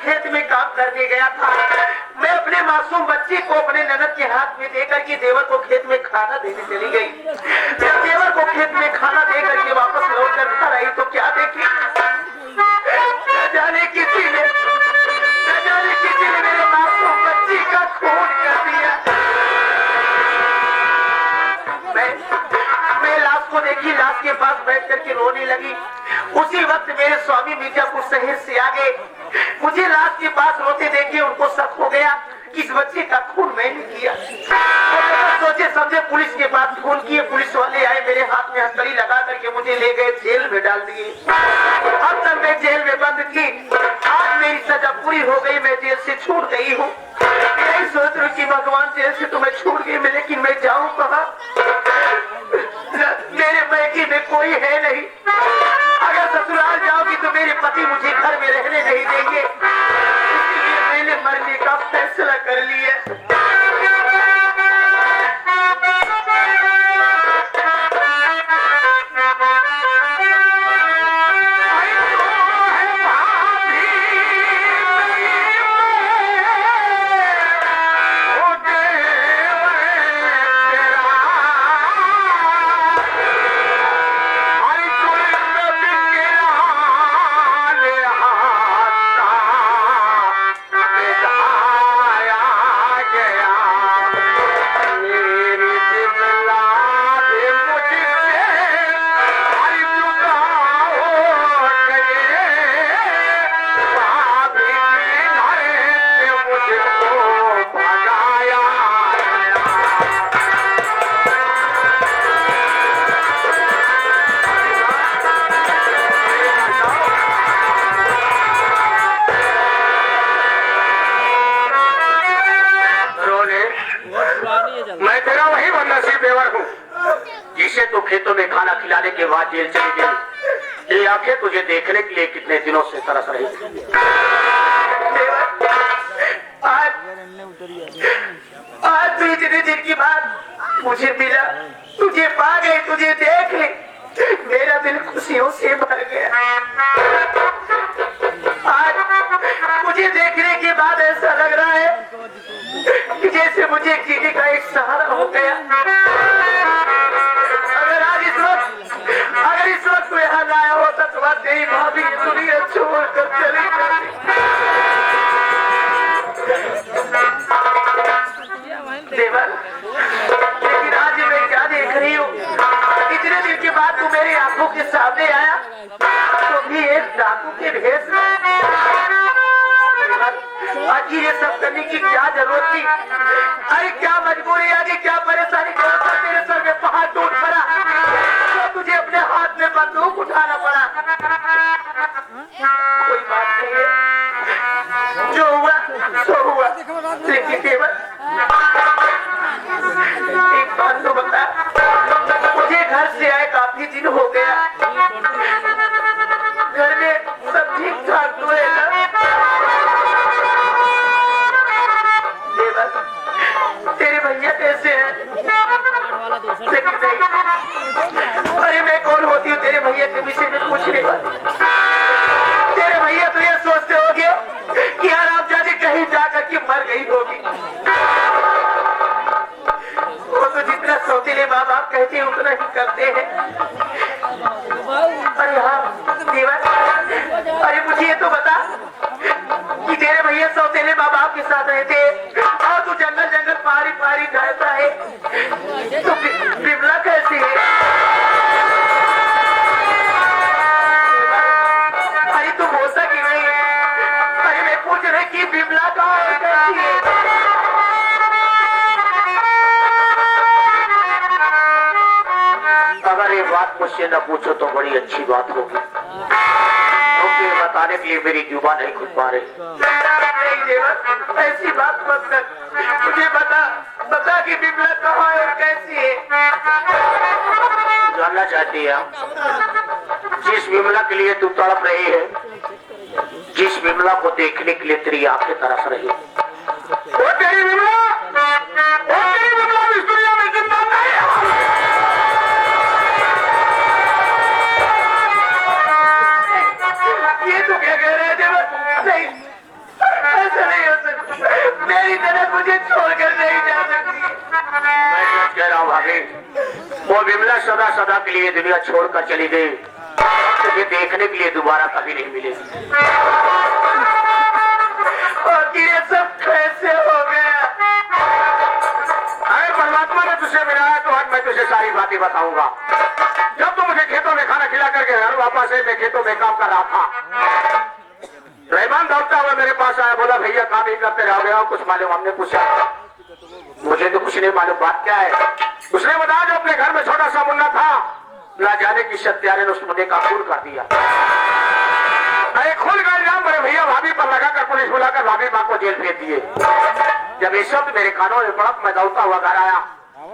खेत में काम करने गया था। मैं अपने मासूम बच्चे को अपने ननद के हाथ में देकर के देवर को खेत में खाना देने चली गई। जब देवर को खेत में खाना देकर के वापस लौट कर घर आई तो क्या देखी, न जाने किसी ने मेरे मासूम बच्ची का खून कर दिया। मैं लाश को देखी, लाश के पास बैठ करके रोने लगी। उसी वक्त मेरे स्वामी मिर्जापुर शहर से आ गए। मुझे लाश के पास रोते देखे उनको शक हो गया कि इस बच्चे का खून मैंने किया। सोचे समझे पुलिस के पास फोन किए, पुलिस वाले आए, मेरे हाथ में हथकड़ी लगा करके मुझे ले गए, जेल में डाल दिए। अब तक मैं जेल में बंद थी, आज मेरी सजा पूरी हो गई, मैं जेल से छूट गई हूँ। यही सोच रही कि भगवान जेल से तो मैं छूट गई मैं, लेकिन मैं जाऊँ कहाँ? मेरे मैके में कोई है नहीं। अगर ससुराल जाऊंगी तो मेरे पति मुझे घर में रहने नहीं देंगे, इसलिए मैंने मरने का फैसला कर लिया। तो खेतों में खाना खिलाने के बाद जेल चली गई। ये आंखें तुझे देखने के लिए कितने दिनों से तरस रही थी। आज तो इतने दिन की बात मुझे मिला, तुझे पा गई, तुझे देख ली, मेरा दिल खुशियों से भर गया। आज मुझे देखने के बाद ऐसा लग रहा है कि जैसे मुझे जीने का एक सहारा हो गया। अगर इस वक्त तू यहाँ लाया होता तो बात तेरी भाभी की दुनिया छोड़ कर चली जाती। देवर, लेकिन आज मैं क्या देख रही हूँ, इतने दिन के बाद तू मेरी आंखों के सामने आया तो भी एक डाकू के भेष में। आज ये सब करने की क्या जरूरत थी? अरे क्या मजबूरी आ गई, क्या परेशानी, तेरे सर में पहाड़ टूट पड़ा तो तुझे अपने हाथ में बंदूक उठाना पड़ा। कोई बात नहीं है, जो हुआ सो हुआ। लेकिन केवल एक बात तो बता, मुझे घर से आए काफी दिन हो गया, घर में सब ठीक ठाक तो है ना? तेरे भैया कैसे हैं? अरे मैं कौन होती हूँ तेरे भैया के विषय में पूछने वाली? तेरे भैया तो ये सोचते होंगे कि यार आप जाने कहीं जाकर के मर गई होगी। वो तो जितना सौतेले माँ बाप कहते हैं उतना ही करते हैं। अरे हाँ देवर, अरे मुझे ये तो बता कि तेरे भैया सौतेले माँ बाप के साथ रहते और तू जंगल जंगल पहाड़ी पहाड़ी जाता है, तो बिमला कैसी है? अरे तू बोलता क्यों नहीं है? अरे मैं पूछ रही कि बिमला कहाँ है, कैसी है? अगर ये बात मुझसे न पूछो तो बड़ी अच्छी बात होगी, क्योंकि बताने के लिए मेरी जुबान नहीं खुल पा रही। नहीं देवर, ऐसी बात मत कर, मुझे बता कि बिमला कहाँ है और कैसी है? जानना चाहती है जिस बिमला के लिए तू तड़प रही है, जिस बिमला को देखने के लिए तेरी आंखें तरस रही है, वो तेरी बिमला इस दुनिया में जिंदा नहीं है। ये तो क्या कह रहे हैं देवर? नहीं, ऐसा नहीं हो सकता, मेरी ननद मुझे छोड़कर नहीं जा सकती। मैं कह रहा हूँ भाभी, वो विमला सदा सदा के लिए दुनिया छोड़कर चली गई, तुझे देखने के लिए दोबारा कभी नहीं मिलेगी। और ये सब कैसे हो गया? अरे परमात्मा ने तुझसे मिलाया तो आज मैं तुझे सारी बातें बताऊंगा। जब तू मुझे खेतों में खाना खिला करके घर वापस है, मैं खेतों में काम कर रहा था, रहमान दौड़ता हुआ मेरे पास आया, बोला भैया काम ही करते रह गया, कुछ मालूम? हमने पूछा, मुझे तो कुछ नहीं मालूम, बात क्या है? उसने बताया जो अपने घर में छोटा सा मुन्ना था, ना जाने की सत्यारे ने उस मुन्ने का खून कर दिया। अरे खून का इल्जाम मेरे भैया भाभी पर लगाकर पुलिस बुलाकर भाभी माँ को जेल भेज दिए। जब ये शब्द मेरे कानों में पड़ा, मैं दौड़ता हुआ घर आया,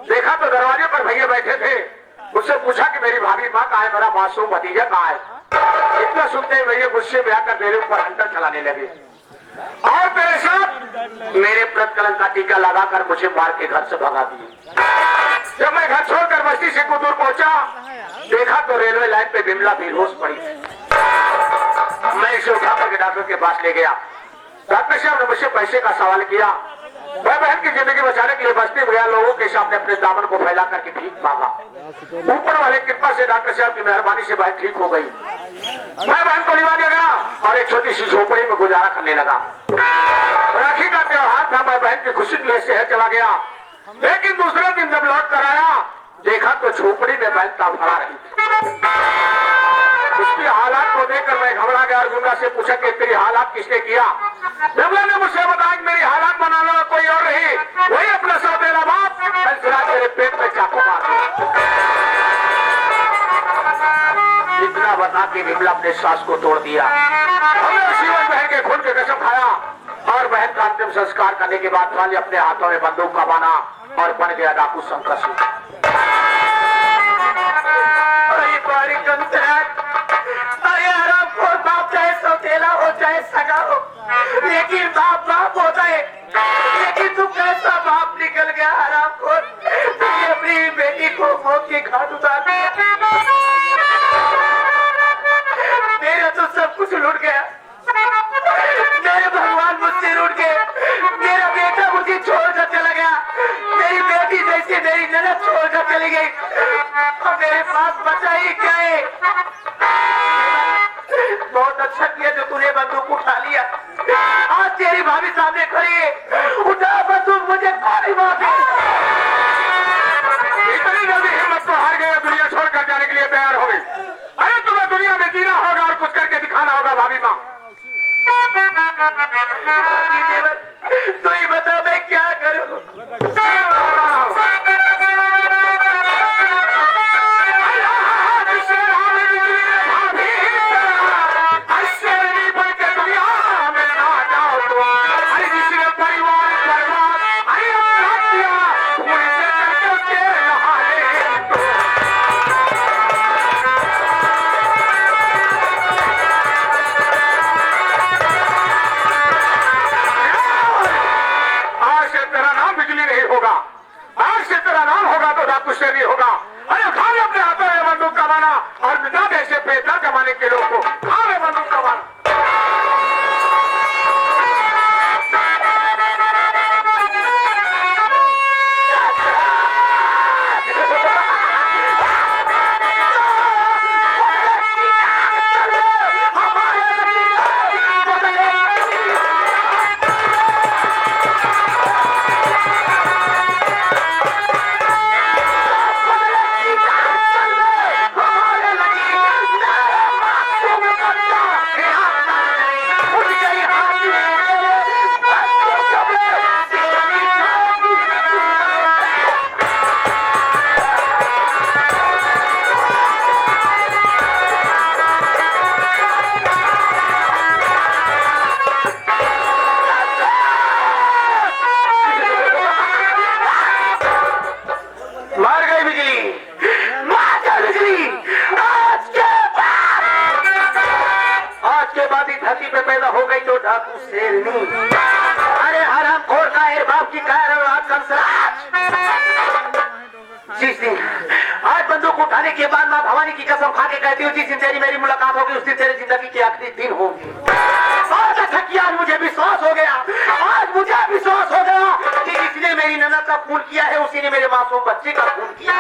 देखा तो दरवाजे पर भैया बैठे थे। उससे पूछा कि मेरी भाभी माँ कहाँ है, मेरा मासूम भतीजा कहाँ है? इतना सुनते ही भैया गुस्से में आकर मेरे ऊपर हंटर चलाने लगे और मेरे साथ मेरे प्रतिकलन का टीका लगाकर मुझे मार के घर से भगा दिए। जब मैं घर छोड़कर बस्ती से कुछ दूर पहुंचा, देखा तो रेलवे लाइन पे विमला बेहोश पड़ी। मैं इसे उठाकर के डॉक्टर के पास ले गया। डॉक्टर साहब ने मुझसे पैसे का सवाल किया। मैं बहन की जिंदगी बचाने के लिए बस्ती में गया, लोगों के सामने अपने दामन को फैला करके भीख मांगा। ऊपर वाले कृपा से डॉक्टर साहब की मेहरबानी से बहन ठीक हो गई। मैं बहन को लिवा गया और एक छोटी सी झोपड़ी में गुजारा करने लगा। राखी का त्योहार था, मैं बहन की खुशी के लिए शहर चला गया, लेकिन दूसरे दिन जब लौट कर आया, देखा तो झोपड़ी में बहन तड़फड़ा रही थी। उसकी हालात को देखकर मैं घबरा गया और गुंडा से पूछा कि तेरी हालात किसने किया? विमला ने मुझसे बताया कि मेरी हालात बनाने वाला कोई और नहीं, वही अपना सौतेला बाप मेरे पेट में चाकू मार दिया। इतना बता के विमला अपने सांस को तोड़ दिया। हमने शिवन बहन के खून के कसम खाया और बहन का अंतिम संस्कार करने के बाद वाले अपने हाथों में बंदूक का बाना और बन गया डाकू शंकर सिंह। बाप चाहे सौतेला हो चाहे सगा हो, लेकिन बाप बाप होता है। लेकिन तू कैसा बाप निकल गया हरामखोर, तूने अपनी बेटी को मौत के घाट उतार दिया। मेरा तो सब कुछ लूट गया, मेरे भगवान मुझसे रूठ गए। मेरा बेटा मुझे छोड़कर चला गया, मेरी बेटी जैसे मेरी ननद छोड़कर चली गई, और मेरे पास बचा ही क्या है? बहुत अच्छा किया जो तूने बंदूक उठा लिया। आज तेरी भाभी सामने खड़ी है, उठा बंदूक, मुझे गोली मार दे। इतनी जल्दी हिम्मत तो हार गया, दुनिया छोड़कर जाने के लिए तैयार हो गई। अरे तुम्हें दुनिया में जीना होगा और कुछ करके दिखाना होगा भाभी माँ। तो ही बता मैं क्या करूं? भी होगा। अरे खा ले अपने हाथों में बंदूक का माना और बिना देश पे न जमाने के लोग को खा ले बंदूक का माना। अरे हराम खोर का है बाप की जिस दिन आज बंदूक उठाने के बाद माँ भवानी की कसम खा के कहती हूँ जिस दिन तेरी मेरी मुलाकात होगी उस दिन तेरी जिंदगी की आखिरी दिन होगी। था कि आज मुझे विश्वास हो गया, आज मुझे विश्वास हो गया कि जिसने मेरी ननद का खून किया है उसी ने मेरे मासूम बच्चे का खून किया।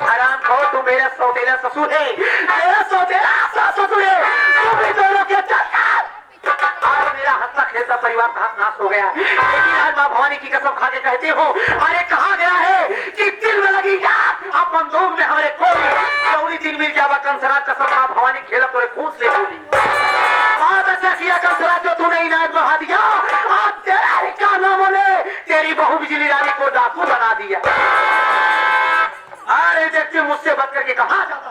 हराम खोर, तू मेरा सौतेला ससुर है, मेरा सौतेला ससुर है, तू भी दोनों के चक्कर। आज मेरा हंसता खेलता परिवार का नाश हो गया, लेकिन आज माँ भवानी की कसम खा के कहते हो, अरे कहा गया है कि दिल में लगी याद अब बंदूक में हमारे कोई दिन मिल जावा। कंसराज कसम माँ भवानी खेला तोरे खून से बोली। आज ऐसा किया कंसराज जो तूने इनायत बढ़ा दिया, आज तेरा ही का नाम ले तेरी बहू बिजली रानी को डाकू बना दिया। अरे देखते मुझसे बच करके कहा जाता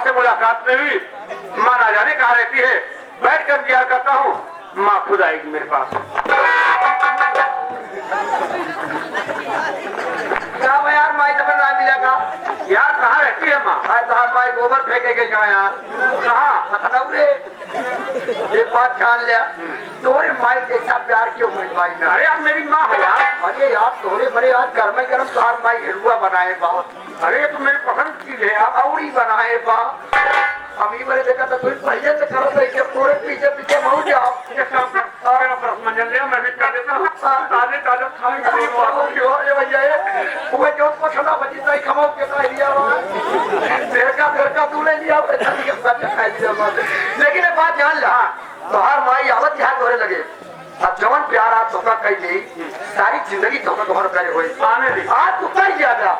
मुलाकात में भी माँ ना जाने कहाँ रहती है। बैठ कर इंतजार करता हूँ, माँ खुद आएगी मेरे पास। क्या यार माई तो ना मिलेगा यार कहाँ रहती है माँ? माई गोबर फेंके गए यार। कहाँ? रे एक बात जान लिया, तोरे माई जैसा प्यार क्यों हुई माई ने? अरे यार मेरी माँ है यार। अरे यार तोरे बड़े आज गर्म गर्म सार माई हिलुआ बनाए बा। अरे तो मेरी पसंद चीज है यार। औरी बनाए बा। हम ही बड़े देखा था तुम पहले से करत रही के पूरे पीछे पीछे मऊ जाओ। सारा मंजन लिया मैं भी कर देता हूँ। ताजे ताजे खाएंगे वो जो पसंदा बची सही खमाओ के खा लिया घर का तूने लिया लेकिन एक बात जान ला, तोहार माई आवत यहाँ तोरे लगे अब जवन प्यार आप धोखा कही दी सारी जिंदगी धोखा तुम्हारे प्यारे हुए आने दी आज तू कही ज्यादा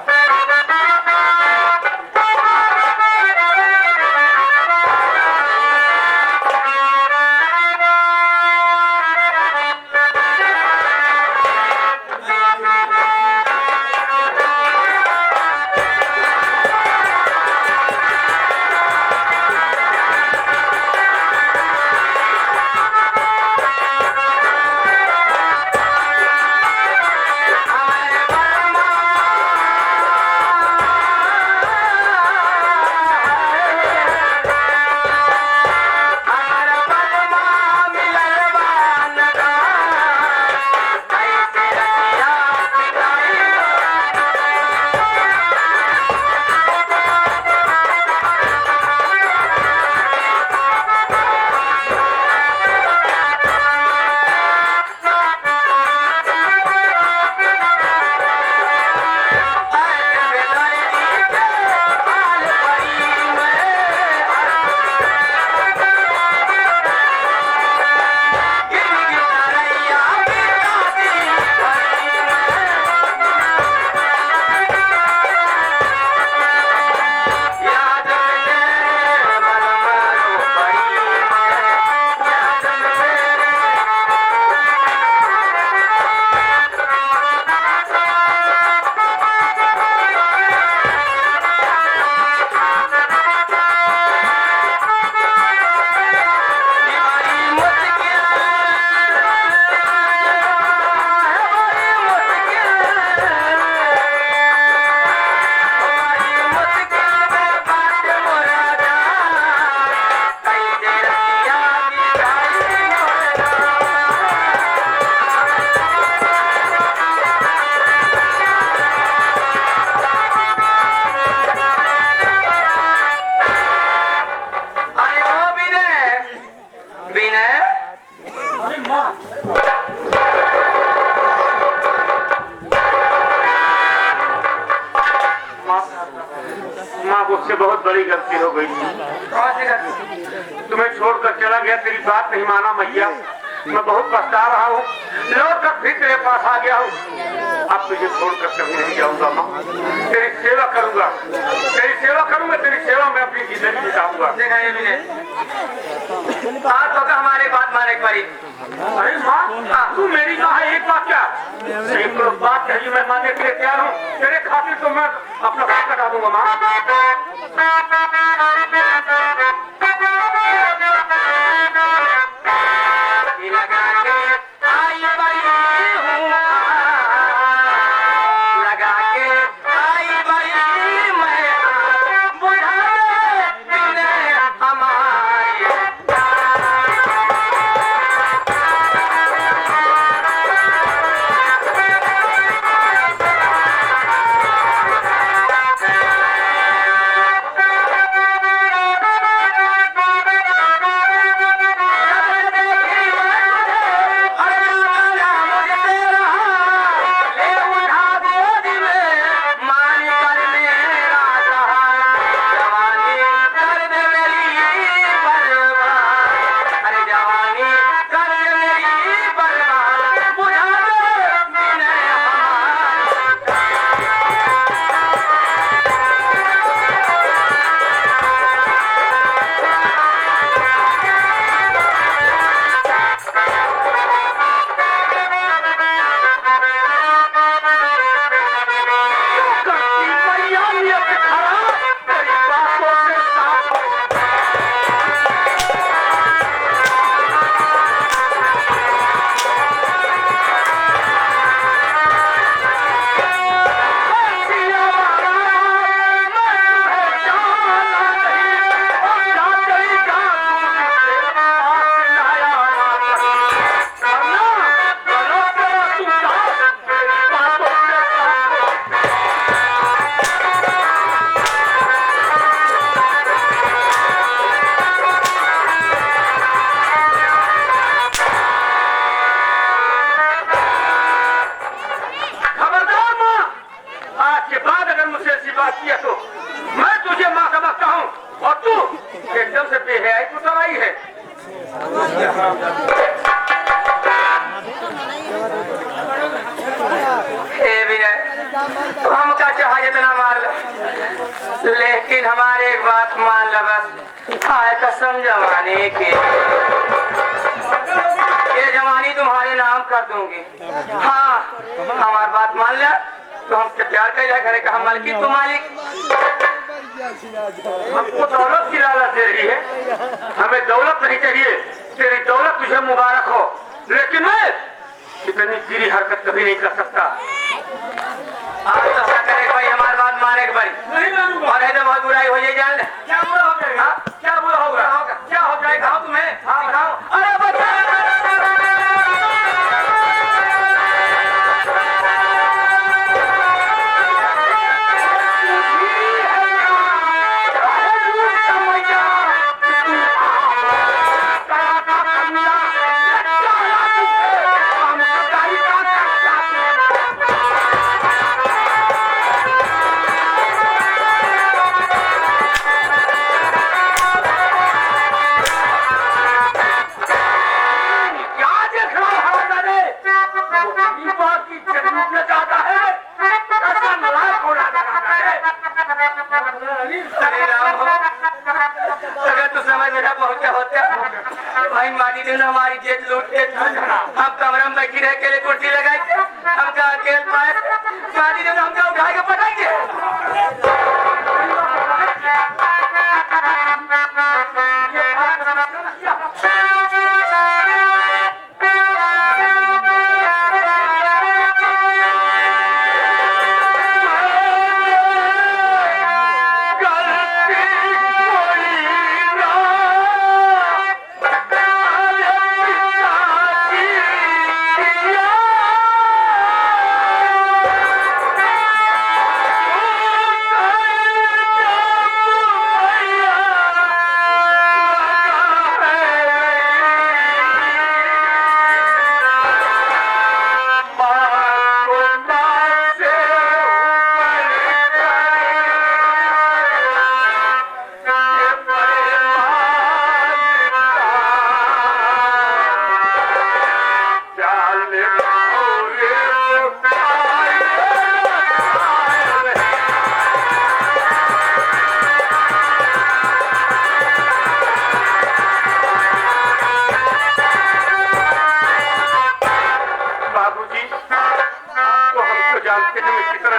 बड़ी गलती हो गई। तुम्हें छोड़कर चला गया, तेरी बात नहीं माना मैया, मैं बहुत पछता रहा हूँ। लौट कर फिर तेरे पास आ गया हूँ। अब तुझे छोड़कर कभी नहीं जाऊंगा माँ, तेरी सेवा करूंगा, तेरी सेवा करूंगा, तेरी सेवा में अपनी जिंदगी बिताऊंगा। तो हमारे बात माने पड़ी। अरे माँ, तू मेरी कहा एक बात क्या, सैकड़ों बात कही, मैं मानने के लिए तैयार हूँ। तेरे खातिर तो मैं अपना बात कटा दूंगा माँ। हमका चाहे जितना मार लो, लेकिन हमारे एक बात मान लो बस, आए कसम जवानी की, ये जवानी तुम्हारे नाम कर दूंगी। हाँ, हमारी बात मान लिया तो हमसे प्यार कर लिया करेगा, हम मालिक तू मालिक। हमको दौलत की लालच दे रही है, हमें दौलत नहीं चाहिए। तेरी दौलत तुझे मुबारक हो, लेकिन मैं इतनी गिरी हरकत कभी नहीं कर सकता। आज तो ऐसा करेगा भाई, हमारी बात माने भाई, और है तो बहुत बुराई हो जाए। जान क्या बुरा हो जाएगा, क्या बुरा होगा, क्या हो जाएगा तुम्हें? अरे बच्चा हमारी जेब लूट के हम कमरा में बैठी रह के लिए कुर्सी लगाई, हमका अकेले पाए मारी ने हमका उठा के पटाएंगे।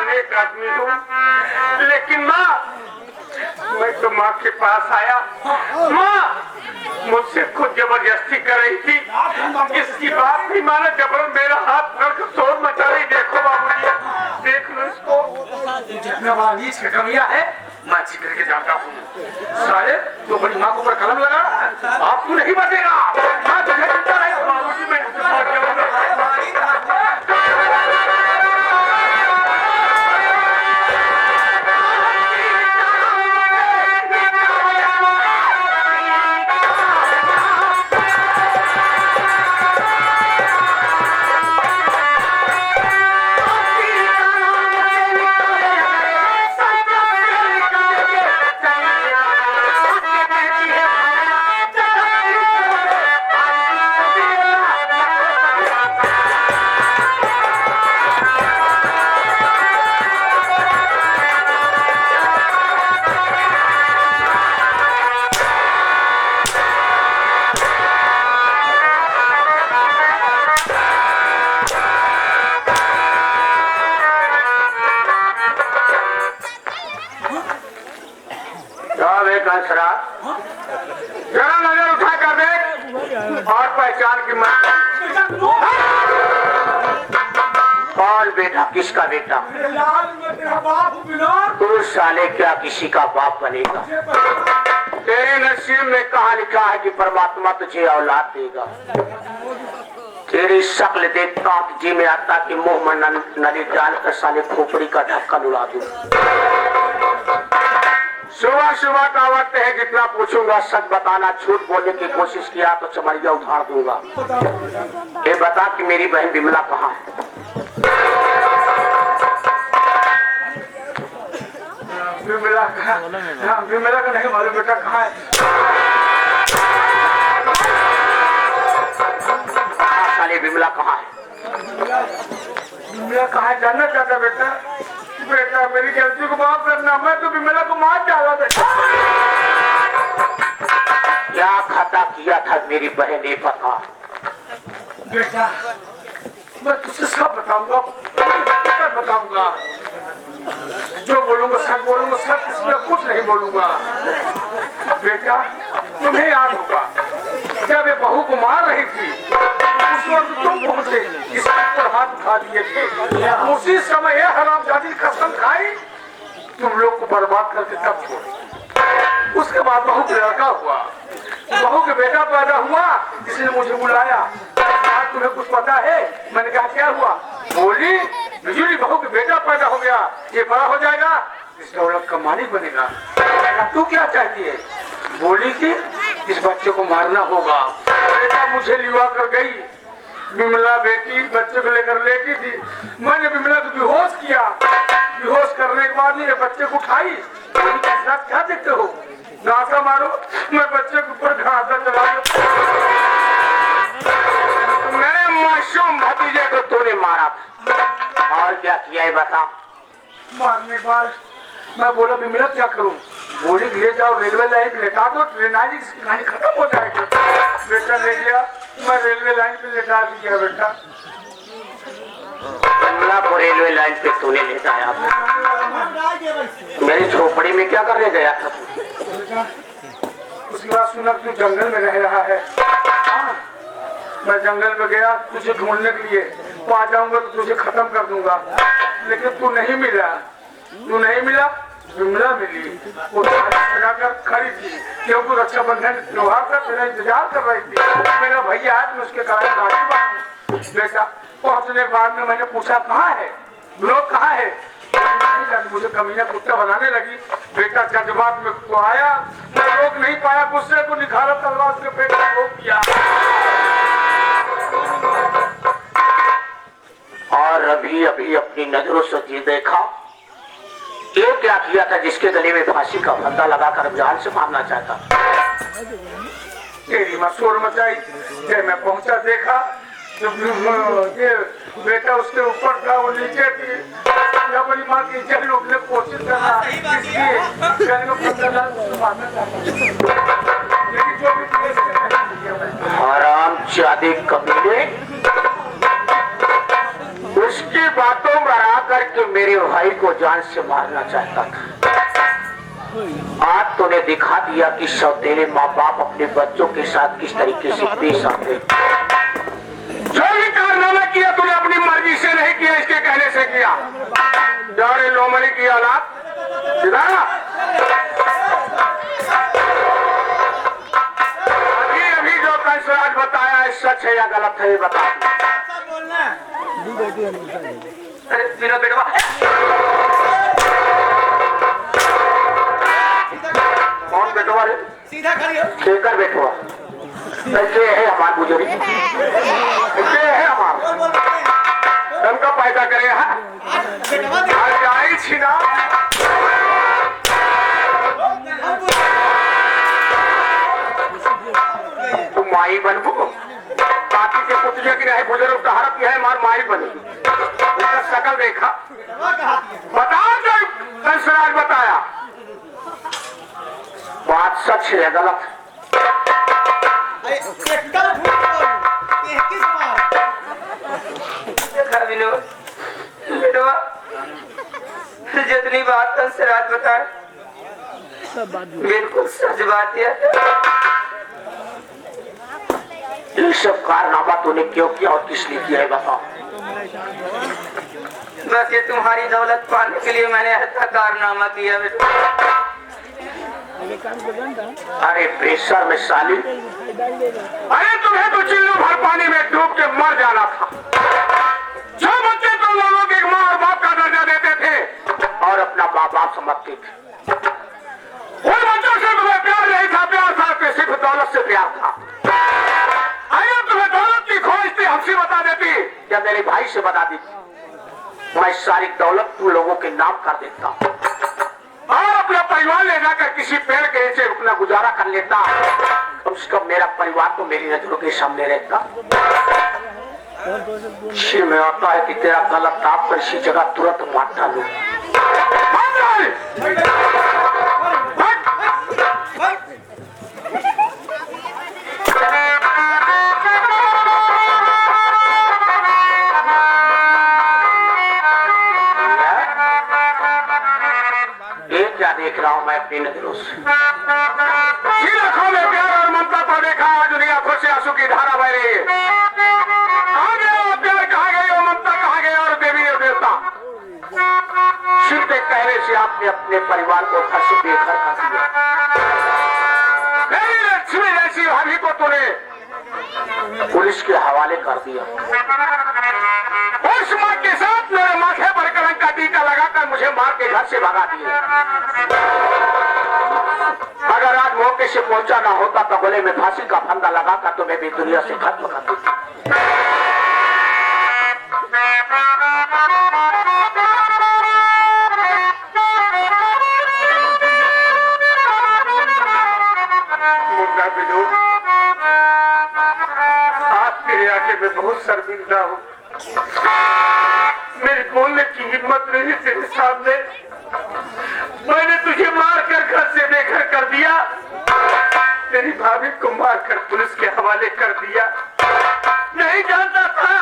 नेक आदमी हूँ, लेकिन माँ मैं तो माँ के पास आया, माँ मुझसे खुद जबरदस्ती कर रही थी, इसकी बात नहीं माना, जबर मेरा हाथ पकड़ कर शोर मचा रही। देखो बाबूजी, देख लो इसको, जितना बड़ा नीच का कमिया है मैं अच्छी करके जाता हूँ। साले तो बड़ी माँ को ऊपर कलम लगा, आप तू नहीं बचेगा। हाँ तुझे चिंता नहीं बाबूजी, मैं जरा नजर उठा कर देख और पहचान की मत। कौन बेटा, किसका बेटा? तू साले क्या किसी का बाप बनेगा? तेरे नसीब में कहा लिखा है कि परमात्मा तुझे औलाद देगा। तेरी शक्ल देखता हूँ जी में आता कि मुंह में नली डालकर साले खोपड़ी का ढक्कन उड़ा दूं। सुबह सुबह का वक्त है, जितना पूछूंगा सच बताना, झूठ बोलने की कोशिश किया तो चमड़िया उठाड़ दूंगा। ये बता कि मेरी बहन विमला कहाँ है? विमला का नहीं मालूम बेटा, कहाँ है? साले विमला कहाँ है? विमला कहाँ है जानना चाहता बेटा? बेटा मेरी गलती को माफ करना, मैं तो विमला को मार डाला बेटा। क्या खता किया था मेरी बहन ने पता? बेटा मैं तुझसे सब बताऊंगा, जो बोलूंगा सच बोलूंगा, सच इसमें कुछ नहीं बोलूंगा। बेटा तुम्हें याद होगा जब ये बहू को मार रही थी, उस वक्त तुम पहुंचे, इसके ऊपर हाथ उठा दिए थे। उसी समय ये हरामजादी कसम खाई तुम लोग को बर्बाद करके तब छोड़ी। उसके बाद बहू का लड़का हुआ, बहू के बेटा पैदा हुआ, जिसने मुझे बुलाया। तुम्हें कुछ पता है? मैंने कहा क्या हुआ? बोली बिजली बहू के बेटा पैदा हो गया, ये बड़ा हो जाएगा, इस दौलत का मालिक बनेगा। तू क्या चाहती है? बोली कि इस बच्चे को मारना होगा। बेटा मुझे लिवा कर गई, विमला बेटी बच्चे को लेकर लेटी थी, मैंने विमला को बेहोश किया। बेहोश करने के बाद ये बच्चे को उठाई। क्या देखते हो? घासा मारो, मैं बच्चे के ऊपर घासा चला दो। मेरे मासूम भतीजे को तूने मारा और क्या किया है बता? मारने के बाद मैं बोला विमला क्या करूं? बोली ले जाओ रेलवे लाइन पे लेटा दो, ट्रेन आएगी, इसकी कहानी खत्म हो जाएगी। बेटा ले गया, मैं रेलवे लाइन पे लेटा दिया। बेटा विमला को रेलवे लाइन पे तूने ले जाया? मेरी झोपड़ी में क्या करने गया था? उसके बाद सुना तू जंगल में रह रहा है। मैं जंगल में गया तुझे ढूंढने के लिए, वहां जाऊंगा तो तुझे खत्म कर दूंगा, लेकिन तू नहीं मिला। विमला मिली, वो लगाकर खड़ी थी क्योंकि रक्षाबंधन त्योहार का तेरा इंतजार कर रही थी। मेरा भैया आज मैं उसके कारण गाड़ी बांधू। बेटा पहुंचने के बाद में मैंने पूछा कहाँ है, लोग कहाँ है? मुझे कमीना कुत्ता बनाने लगी। बेटा जज्बात में को आया, मैं रोक नहीं पाया, गुस्से को निखारा, तलवार उसके पेट में रोक दिया। और अभी अपनी नजरों से ये देखा, ये क्या किया था जिसके गले में फांसी का फंदा लगाकर जान से मारना चाहता? तेरी माँ शोर मचाई, मैं पहुंचा देखा ये बेटा उसके ऊपर था, वो नीचे थी। अपनी माँ की इज्जत लूटने की कोशिश कर रहा, इसलिए लेकिन जो भी हराम जादे कमीने, उसकी बातों पर आकर के मेरे भाई को जान से मारना चाहता था। आज तूने दिखा दिया कि सौतेले माँ बाप अपने बच्चों के साथ किस तरीके से पेश आते। जो भी कारनामा किया तूने अपनी मर्जी से नहीं किया, इसके कहने से किया। जारे लोमड़ी की औलाद अभी जो कंसराज बताया है सच है या गलत है बता। अरे विनोद बेटवा, कौन बेटवा रे? सीधा खड़ी हो। शेखर बेटवा कैसे है हमार बुजुर्ग, कैसे है हमार उनका पैदा करे आई ना। तुम माई बनबो बाकी के पुतले की नहीं बुजुर्ग कहारत है मार माई बनी। उसका शकल देखा बताओ जो कंसराज बताया बात सच है या गलत? जितनी बात कंसराज बताए बिल्कुल सच बात है। ये सब कारनामा तूने क्यों किया और किस लिए किया है बताओ। बस ये तुम्हारी दौलत पाने के लिए मैंने ऐसा कारनामा किया बेटा। अरे प्रेशर में साली, अरे तुम्हें तो चिल्लू भर पानी में डूब के मर जाना था। जो बच्चे तुम लोगों के माँ और बाप का दर्जा देते थे और अपना बाप बाप समझते थे, उन बच्चों से तुम्हें प्यार नहीं था। प्यार था कि सिर्फ दौलत से प्यार था। अरे तुम्हें दौलत की खोज थी, हमसे बता देती या मेरे भाई से बता देती, मैं सारी दौलत तुम लोगों के नाम कर देता और अपना परिवार ले जाकर किसी पेड़ के नीचे अपना गुजारा कर लेता। कम से कम मेरा परिवार तो मेरी नजरों के सामने रहता। इसी में आता है कि तेरा गलत ताप पर इसी जगह तुरंत मार डालू। क्या देख रहा हूं मैं अपनी नजरों से? जिन आंखों में प्यार और ममता को देखा आज उन्हीं आंखों से आंसू की धारा बह रही है। कहाँ गया वो प्यार, कहाँ गई वो ममता, कहाँ गया और देवी और देवता? सिर्फ एक कहने से आपने अपने परिवार को घर से बेघर कर दिया। मेरी लक्ष्मी जैसी भाभी को तूने पुलिस के हवाले कर दिया। उस मां के साथ मेरे माथे पर कलंक का टीका लगाकर मुझे मार के घर से भगा दिया। अगर आज मौके से पहुंचा ना होता तो गले में फांसी का फंदा लगाकर तुम्हें भी दुनिया से खत्म कर देता। आज तेरे आके मैं बहुत शर्मिंदा हूँ। मेरी बोलने की हिम्मत नहीं तेरे सामने। मैंने तुझे मारकर घर से बेघर कर दिया, तेरी भाभी को मारकर पुलिस के हवाले कर दिया। नहीं जानता था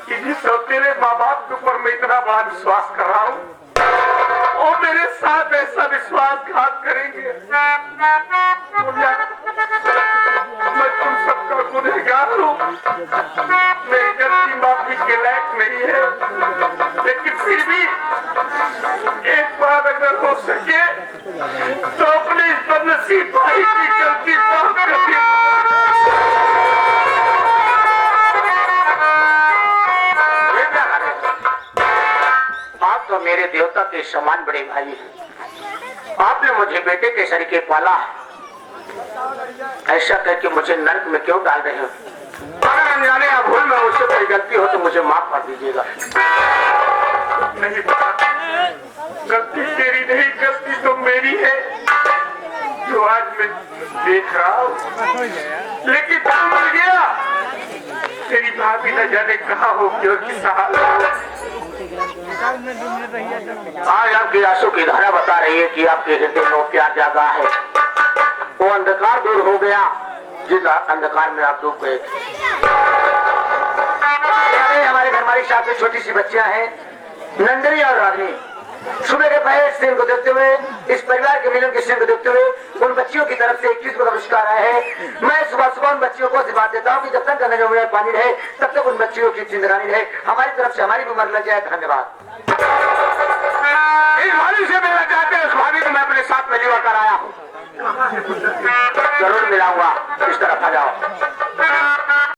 कि जिस तेरे माँ बाप के ऊपर मैं इतना बड़ा विश्वास कर रहा हूँ और मेरे साथ ऐसा विश्वासघात करेंगे। मैं तुम सबका गुनहगार हूँ। मेरी गलती माफी के लायक नहीं है, लेकिन फिर भी एक बार अगर हो सके तो अपने इस बदनसीब भाई की गलती माफ कर दी। आप तो मेरे देवता के समान बड़े भाई हैं। आपने मुझे बेटे के सरीके पाला है, ऐसा करके मुझे नर्क में क्यों डाल रहे हो? अगर अनजाने या भूल में मुझसे कोई गलती हो तो मुझे माफ कर दीजिएगा। नहीं गलती तेरी नहीं, गलती तो मेरी है जो आज मैं देख रहा हूँ। लेकिन तुम मर गया, तेरी भाभी न जाने कहा हो क्यों किस हाल में। आज आपकी आंसू की धारा बता रही है कि आपके हृदय में प्यार जागा है। वो अंधकार दूर हो गया जिस अंधकार में आप डूब गए थे। हमारे घर हमारी साथ में छोटी सी बच्चियां हैं, नंदनी और रागनी सुबह के पहले सीन को देखते हुए, इस परिवार के मिलन के सीन को देखते हुए उन बच्चियों की तरफ से 21 का पुरस्कार आया है। मैं सुबह सुबह उन बच्चियों को बात देता हूँ कि जब तक गंगा जमुना में पानी रहे तब तक उन बच्चियों की जिंदगानी रहे। हमारी तरफ से हमारी भी उम्र लग जाए। धन्यवाद। इस भाभी से मिलना चाहते हैं, उस भाभी को मैं अपने साथ में लेकर आया हूँ। जरूर मिलाऊंगा, इस तरफ आ जाओ।